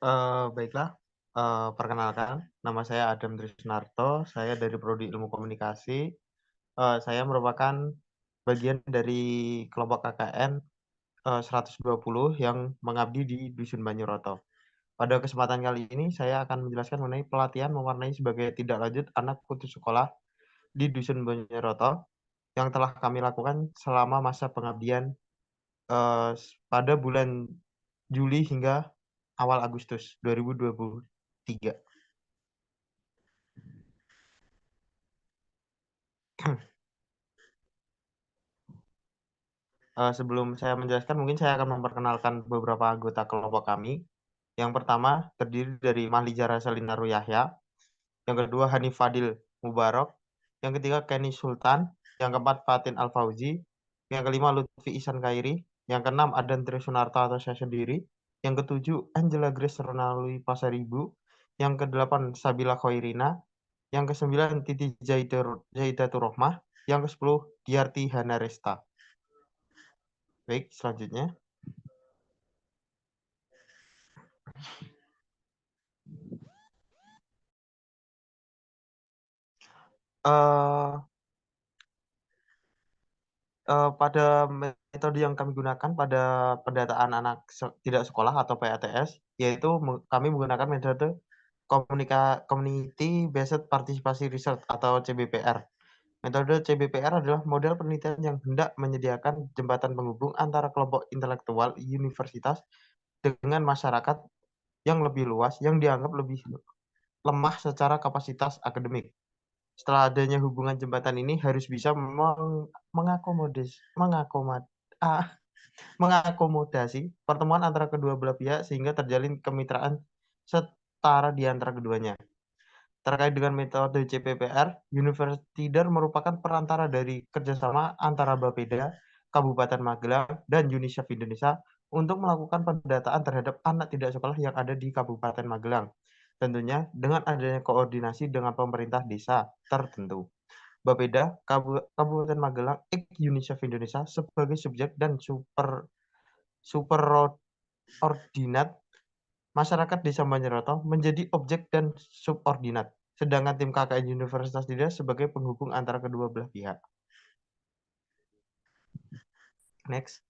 Baiklah, perkenalkan, nama saya Adam Trisnarto, saya dari Prodi Ilmu Komunikasi, saya merupakan bagian dari kelompok KKN, 120 yang mengabdi di Dusun Banyoroto. Pada kesempatan kali ini saya akan menjelaskan mengenai pelatihan mewarnai sebagai tindak lanjut anak putus sekolah di Dusun Banyoroto yang telah kami lakukan selama masa pengabdian, pada bulan Juli hingga awal Agustus 2023. Sebelum saya menjelaskan mungkin saya akan memperkenalkan beberapa anggota kelompok kami. Yang pertama terdiri dari Mahliza Selinaru Yahya, yang kedua Hanif Fadil Mubarok, yang ketiga Kenny Sultan, yang keempat Fatin Al-Fauzi, yang kelima Lutfi Ihsan Khairi, yang keenam Adan Trisunarto atau saya sendiri, yang ketujuh Angela Grace Ronalwi Pasaribu, yang kedelapan Sabila Khairina, yang kesembilan Titi Zaidatur Rohmah, yang kesepuluh Diarti Hana Resta. Baik, selanjutnya. Eee pada metode yang kami gunakan pada pendataan anak tidak sekolah atau PATS, yaitu kami menggunakan metode Community Based Participation Research atau CBPR. Metode CBPR adalah model penelitian yang hendak menyediakan jembatan penghubung antara kelompok intelektual universitas dengan masyarakat yang lebih luas yang dianggap lebih lemah secara kapasitas akademik. Setelah adanya hubungan jembatan ini harus bisa mengakomodasi pertemuan antara kedua belah pihak sehingga terjalin kemitraan setara di antara keduanya. Terkait dengan metode CPPR, Universitider merupakan perantara dari kerjasama antara Bapeda, Kabupaten Magelang, dan UNICEF Indonesia untuk melakukan pendataan terhadap anak tidak sekolah yang ada di Kabupaten Magelang. Tentunya dengan adanya koordinasi dengan pemerintah desa tertentu. Bapeda, Kabupaten Magelang, UNICEF Indonesia sebagai subjek dan superordinat, masyarakat Desa Banyoroto menjadi objek dan subordinat, sedangkan tim KKN Universitas Tidak sebagai penghubung antara kedua belah pihak. Next.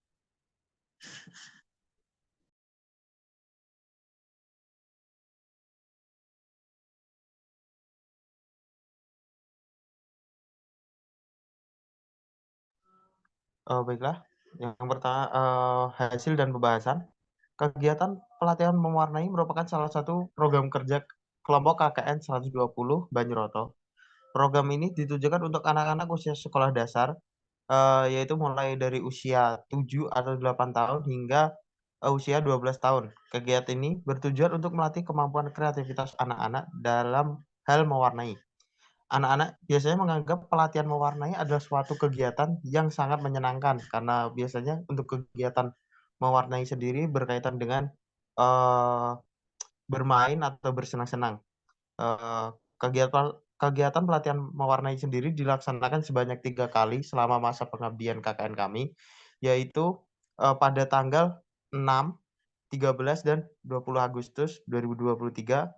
Baiklah, yang pertama, hasil dan pembahasan. Kegiatan pelatihan mewarnai merupakan salah satu program kerja kelompok KKN 120 Banyoroto. Program ini ditujukan untuk anak-anak usia sekolah dasar, yaitu mulai dari usia 7 atau 8 tahun hingga, usia 12 tahun. Kegiatan ini bertujuan untuk melatih kemampuan kreativitas anak-anak dalam hal mewarnai. Anak-anak biasanya menganggap pelatihan mewarnai adalah suatu kegiatan yang sangat menyenangkan, karena biasanya untuk kegiatan mewarnai sendiri berkaitan dengan, eee, bermain atau bersenang-senang. Eee, kegiatan pelatihan mewarnai sendiri dilaksanakan sebanyak 3 kali selama masa pengabdian KKN kami, yaitu, pada tanggal 6, 13, dan 20 Agustus 2023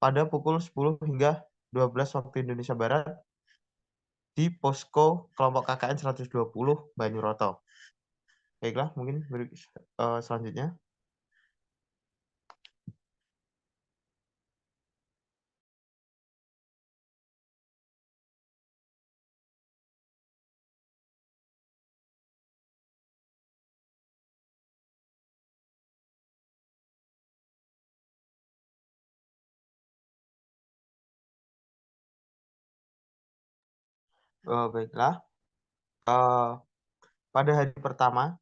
pada pukul 10 hingga 12 waktu Indonesia Barat di posko kelompok KKN 120 Banyoroto. Baiklah, mungkin selanjutnya. Baiklah, eee, pada hari pertama,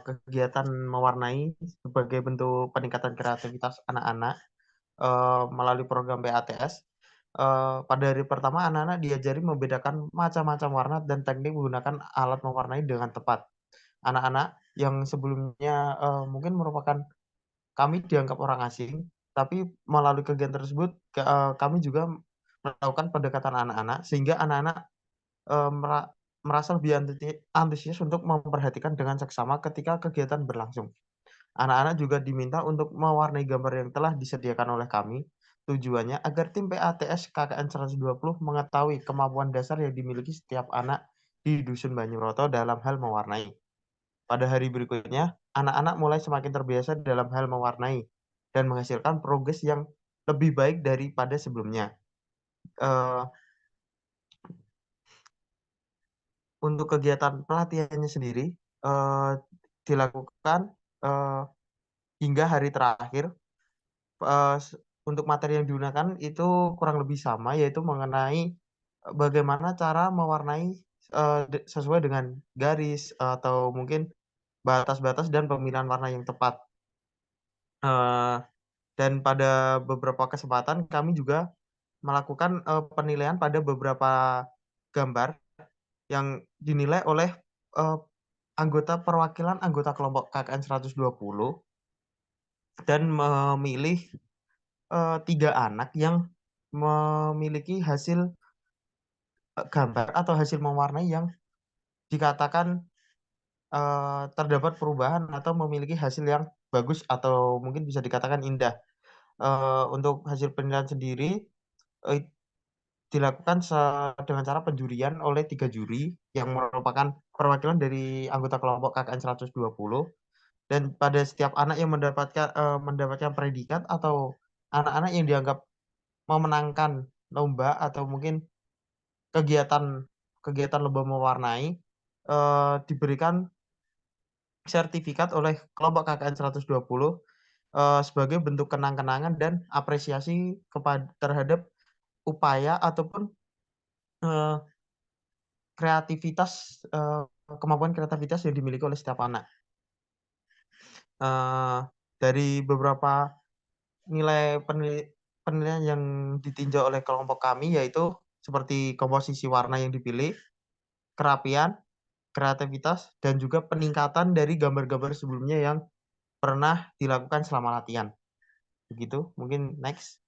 kegiatan mewarnai sebagai bentuk peningkatan kreativitas anak-anak, melalui program PATS, pada hari pertama anak-anak diajari membedakan macam-macam warna dan teknik menggunakan alat mewarnai dengan tepat. Anak-anak yang sebelumnya, mungkin merupakan kami dianggap orang asing, tapi melalui kegiatan tersebut kami juga melakukan pendekatan anak-anak sehingga anak-anak, merasa lebih antusias untuk memperhatikan dengan seksama ketika kegiatan berlangsung. Anak-anak juga diminta untuk mewarnai gambar yang telah disediakan oleh kami. Tujuannya agar tim PATS KKN 120 mengetahui kemampuan dasar yang dimiliki setiap anak di Dusun Banyuroto dalam hal mewarnai. Pada hari berikutnya, anak-anak mulai semakin terbiasa dalam hal mewarnai dan menghasilkan progres yang lebih baik daripada sebelumnya. Eee, untuk kegiatan pelatihannya sendiri, dilakukan, eee, hingga hari terakhir. Untuk materi yang digunakan itu kurang lebih sama, yaitu mengenai, bagaimana cara mewarnai, sesuai dengan garis atau mungkin batas-batas dan pemilihan warna yang tepat. Eee, dan pada beberapa kesempatan kami juga melakukan, penilaian pada beberapa gambar yang dinilai oleh, eee, anggota perwakilan anggota kelompok KKN 120 dan memilih 3 anak yang memiliki hasil, gambar atau hasil mewarnai yang dikatakan, terdapat perubahan atau memiliki hasil yang bagus atau mungkin bisa dikatakan indah. Untuk hasil penilaian sendiri, eee, dilakukan dengan cara penjurian oleh 3 juri yang merupakan perwakilan dari anggota kelompok KKN 120 dan pada setiap anak yang mendapatkan predikat atau anak-anak yang dianggap memenangkan lomba atau mungkin Kegiatan kegiatan lomba mewarnai, diberikan sertifikat oleh kelompok KKN 120, sebagai bentuk kenang-kenangan dan apresiasi terhadap upaya ataupun, eee, kemampuan kreativitas yang dimiliki oleh setiap anak. Eee, dari beberapa penilaian yang ditinjau oleh kelompok kami, yaitu seperti komposisi warna yang dipilih, kerapian, kreativitas, dan juga peningkatan dari gambar-gambar sebelumnya yang pernah dilakukan selama latihan, begitu. Mungkin next.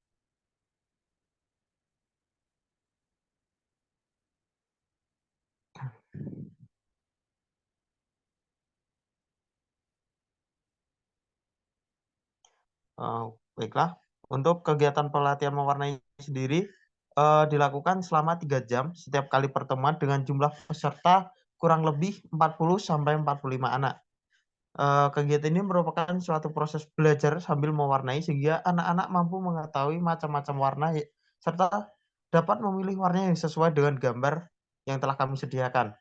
Baiklah, untuk kegiatan pelatihan mewarnai sendiri, dilakukan selama 3 jam setiap kali pertemuan dengan jumlah peserta kurang lebih 40 sampai 45 anak. Kegiatan ini merupakan suatu proses belajar sambil mewarnai sehingga anak-anak mampu mengetahui macam-macam warna serta dapat memilih warna yang sesuai dengan gambar yang telah kami sediakan.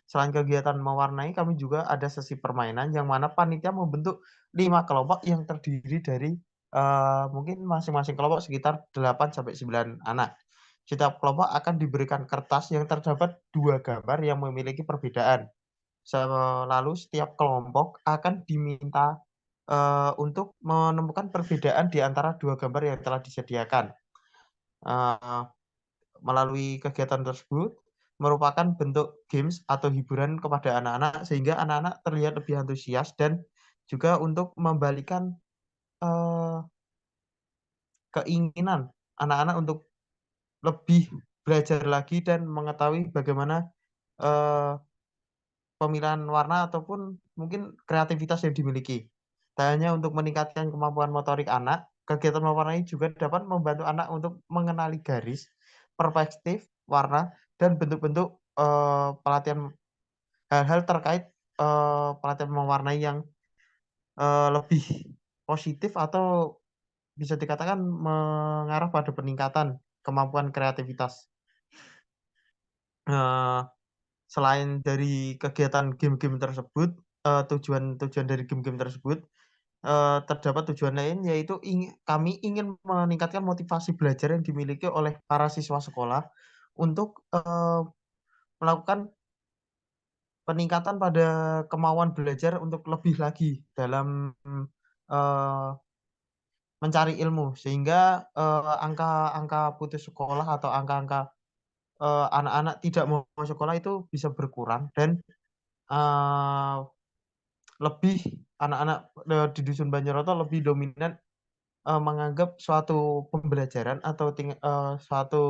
Selain kegiatan mewarnai, kami juga ada sesi permainan yang mana panitia membentuk 5 kelompok yang terdiri dari, mungkin masing-masing kelompok sekitar 8 sampai 9 anak. Setiap kelompok akan diberikan kertas yang terdapat 2 gambar yang memiliki perbedaan. Lalu setiap kelompok akan diminta, untuk menemukan perbedaan di antara 2 gambar yang telah disediakan. Eee Melalui kegiatan tersebut, merupakan bentuk games atau hiburan kepada anak-anak sehingga anak-anak terlihat lebih antusias dan juga untuk membalikan, eee, keinginan anak-anak untuk lebih belajar lagi dan mengetahui bagaimana, eee, pemilihan warna ataupun mungkin kreativitas yang dimiliki. Tak hanya untuk meningkatkan kemampuan motorik anak, kegiatan mewarnai juga dapat membantu anak untuk mengenali garis, perspektif, warna, dan bentuk-bentuk, pelatihan hal-hal terkait, pelatihan mewarnai yang, lebih positif atau bisa dikatakan mengarah pada peningkatan kemampuan kreativitas. Eee, Selain dari kegiatan game-game tersebut, tujuan-tujuan dari game-game tersebut, terdapat tujuan lain yaitu kami ingin meningkatkan motivasi belajar yang dimiliki oleh para siswa sekolah untuk, melakukan peningkatan pada kemauan belajar untuk lebih lagi dalam, eee, mencari ilmu sehingga, angka-angka putus sekolah atau angka-angka, anak-anak tidak mau sekolah itu bisa berkurang dan, eee, lebih anak-anak, di dusun Banyaroto lebih dominan menganggap suatu pembelajaran atau suatu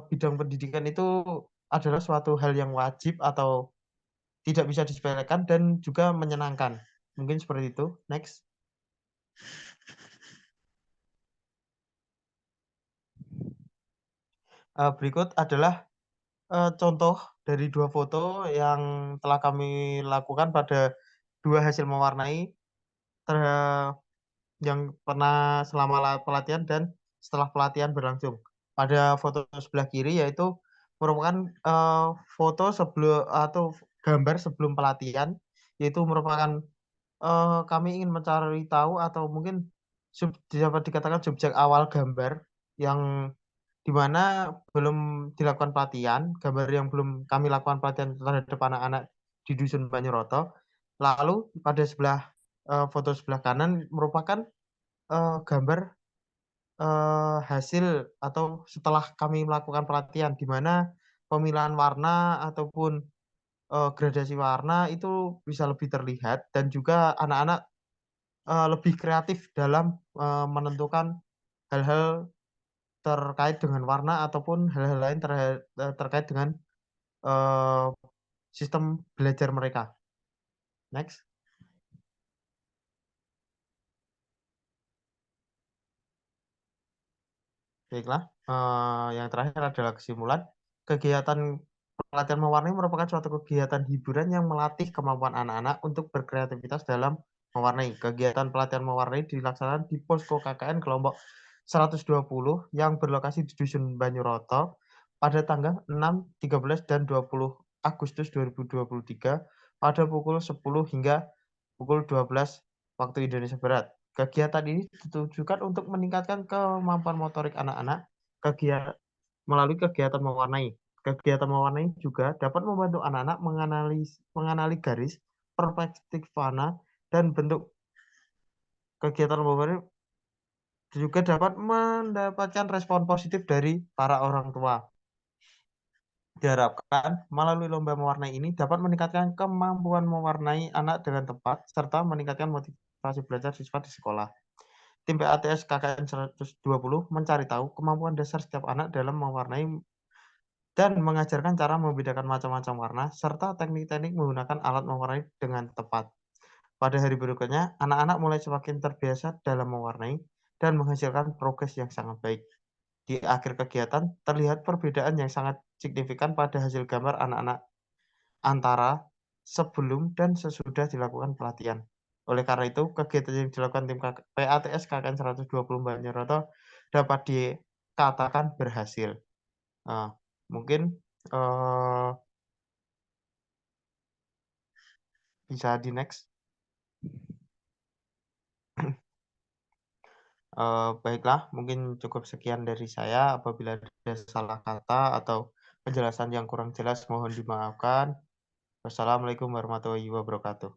bidang pendidikan itu adalah suatu hal yang wajib atau tidak bisa disepelekan dan juga menyenangkan. Mungkin seperti itu. Next. Berikut adalah, contoh dari 2 foto yang telah kami lakukan pada 2 hasil mewarnai ter yang pernah selama pelatihan dan setelah pelatihan berlangsung. Pada foto sebelah kiri yaitu merupakan, foto atau gambar sebelum pelatihan, yaitu merupakan, kami ingin mencari tahu atau mungkin dapat dikatakan subjek awal gambar yang di mana belum dilakukan pelatihan, gambar yang belum kami lakukan pelatihan terhadap anak-anak di dusun Banyoroto. Lalu pada sebelah, foto sebelah kanan merupakan, gambar, hasil atau setelah kami melakukan pelatihan, di mana pemilihan warna ataupun, gradasi warna itu bisa lebih terlihat dan juga anak-anak, lebih kreatif dalam, menentukan hal-hal terkait dengan warna ataupun hal-hal lain terkait dengan, eee, sistem belajar mereka. Next. Baiklah, yang terakhir adalah kesimpulan. Kegiatan pelatihan mewarnai merupakan suatu kegiatan hiburan yang melatih kemampuan anak-anak untuk berkreativitas dalam mewarnai. Kegiatan pelatihan mewarnai dilaksanakan di posko KKN kelompok 120 yang berlokasi di Dusun Banyuroto pada tanggal 6, 13, dan 20 Agustus 2023 pada pukul 10 hingga pukul 12 waktu Indonesia Barat. Kegiatan ini ditujukan untuk meningkatkan kemampuan motorik anak-anak melalui kegiatan mewarnai. Kegiatan mewarnai juga dapat membantu anak-anak mengenali garis, perspektif warna, dan bentuk. Kegiatan mewarnai juga dapat mendapatkan respon positif dari para orang tua. Diharapkan melalui lomba mewarnai ini dapat meningkatkan kemampuan mewarnai anak dengan tepat serta meningkatkan motivasi belajar siswa di sekolah. Tim PATS KKN 120 mencari tahu kemampuan dasar setiap anak dalam mewarnai dan mengajarkan cara membedakan macam-macam warna serta teknik-teknik menggunakan alat mewarnai dengan tepat. Pada hari berikutnya, anak-anak mulai semakin terbiasa dalam mewarnai dan menghasilkan progres yang sangat baik. Di akhir kegiatan, terlihat perbedaan yang sangat signifikan pada hasil gambar anak-anak antara sebelum dan sesudah dilakukan pelatihan. Oleh karena itu, kegiatan yang dilakukan tim PATS KKN 120 Banjarnegara dapat dikatakan berhasil. Nah, mungkin, eee, bisa di-next. Baiklah, mungkin cukup sekian dari saya. Apabila ada salah kata atau penjelasan yang kurang jelas mohon dimaafkan. Wassalamualaikum warahmatullahi wabarakatuh.